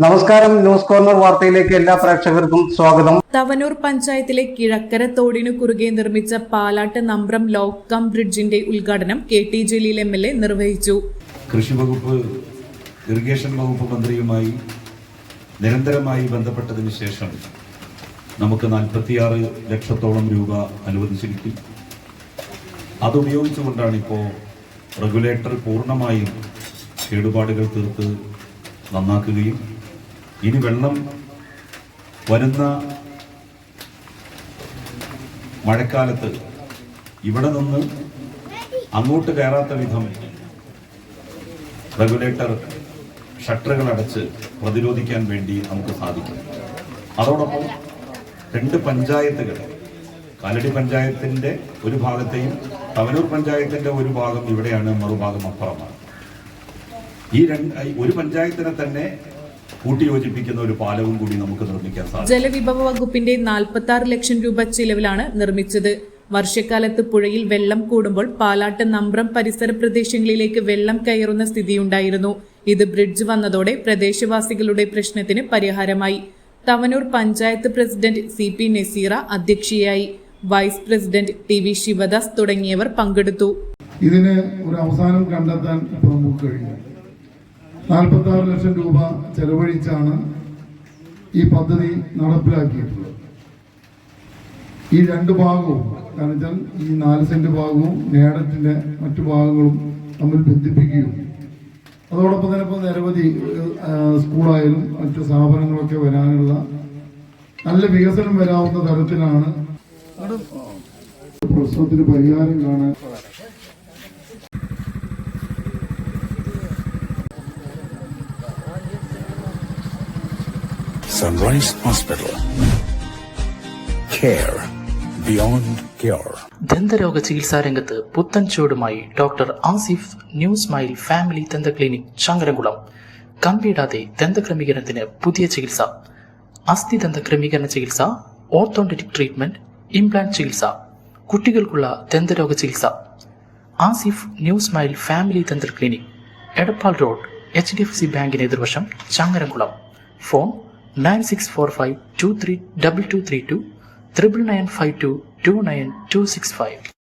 നമസ്കാരം. News corner വാർത്തയിലേക്ക് എല്ലാ പ്രേക്ഷകർക്കും സ്വാഗതം. തവനൂർ പഞ്ചായത്തിലെ കിഴക്കര തോടിനു കുറുകെ നിർമ്മിച്ച പാലാട്ട് നമ്പ്രം ലോക്ക് കം ബ്രിഡ്ജിന്റെ ഉദ്ഘാടനം KT ജലീൽ MLA നിർവഹിച്ചു. കൃഷി വകുപ്പ്, ഇറിഗേഷൻ വകുപ്പ് മന്ത്രിയുമായി നിരന്തരമായി ബന്ധപ്പെട്ടതിന് ശേഷം നമുക്ക് 46 ലക്ഷത്തോളം രൂപ അനുവദിച്ചു കിട്ടി. അതുപയോഗിച്ചുകൊണ്ടാണ് ഇപ്പോൾ റെഗുലേറ്റർ പൂർണ്ണമായും കേടുപാടുകൾ തീർത്ത് നന്നാക്കുകയും ഇനി വെള്ളം വരുന്ന മഴക്കാലത്ത് ഇവിടെ നിന്ന് അങ്ങോട്ട് കയറാത്ത വിധം റെഗുലേറ്റർ ഷട്ടറുകൾ അടച്ച് പ്രതിരോധിക്കാൻ വേണ്ടി നമുക്ക് സാധിക്കും. അതോടൊപ്പം 2 പഞ്ചായത്തുകൾ, കാലടി പഞ്ചായത്തിന്റെ ഒരു ഭാഗത്തെയും തവനൂർ പഞ്ചായത്തിന്റെ ഒരു ഭാഗം ഇവിടെയാണ്, മറുഭാഗം അപ്പുറമാണ്. ഈ ഒരു പഞ്ചായത്തിനെ തന്നെ കൂട്ടിയോജിപ്പിക്കുന്ന ഒരു പാലവും കൂടി നമുക്ക് നിർമ്മിക്കാൻ സാധിക്കും. ജലവിഭവ വകുപ്പിന്റെ 46 ലക്ഷം രൂപ ചിലവിലാണ് നിർമ്മിച്ചത്. വർഷക്കാലത്ത് പുഴയിൽ വെള്ളം കൂടുമ്പോൾ പാലാട്ട് നമ്പ്രം പരിസര പ്രദേശങ്ങളിലേക്ക് വെള്ളം കയറുന്ന സ്ഥിതിയുണ്ടായിരുന്നു. ഇത് ബ്രിഡ്ജ് വന്നതോടെ പ്രദേശവാസികളുടെ പ്രശ്നത്തിന് പരിഹാരമായി. തവനൂർ പഞ്ചായത്ത് പ്രസിഡന്റ് CP നസീറ അധ്യക്ഷയായി. വൈസ് പ്രസിഡന്റ് TV ശിവദാസ് തുടങ്ങിയവർ പങ്കെടുത്തു. ഇതിന് ഒരു അവസാനം കണ്ടെത്താൻ നമുക്ക് കഴിഞ്ഞു. 46 ലക്ഷം രൂപ ചെലവഴിച്ചാണ് ഈ പദ്ധതി നടപ്പിലാക്കിയിട്ടുള്ളത്. ഈ 2 ഭാഗവും, കാരണം വെച്ചാൽ ഈ 4 സെന്റ് ഭാഗവും നേടറ്റിന്റെ മറ്റു ഭാഗങ്ങളും തമ്മിൽ ബന്ധിപ്പിക്കുകയും അതോടൊപ്പം തന്നെ ഇപ്പോൾ നിരവധി സ്കൂളായാലും മറ്റു സ്ഥാപനങ്ങളൊക്കെ വരാനുള്ള നല്ല വികസനം വരാവുന്ന തരത്തിലാണ് പ്രശ്നത്തിന് പരിഹാരം കാണാൻ. Sunrise Hospital. Care beyond cure. ദന്തരോഗ ചികിത്സാ രംഗത്ത് പുത്തൻ ചുവടുമായി doctor Asif new smile family ദന്ത ക്ലിനിക് ചങ്ങരംകുളം. കമ്പിയിടാതെ ദന്തക്രമീകരണത്തിന് പുതിയ ചികിത്സ, അസ്ഥി ദന്ത ക്രമീകരണ ചികിത്സ, ഓർത്തോഡന്റിക് ട്രീറ്റ്മെന്റ്, ഇംപ്ലാന്റ് ചികിത്സ, കുട്ടികൾക്കുള്ള ദന്തരോഗ ചികിത്സ. ആസിഫ് ന്യൂ സ്മൈൽ ഫാമിലി ദന്ത ക്ലിനിക്, എടപ്പാൾ റോഡ്, HDFC ബാങ്കിന് എതിർവശം, ചങ്ങരംകുളം. ഫോൺ 9645 232232 9952 29265.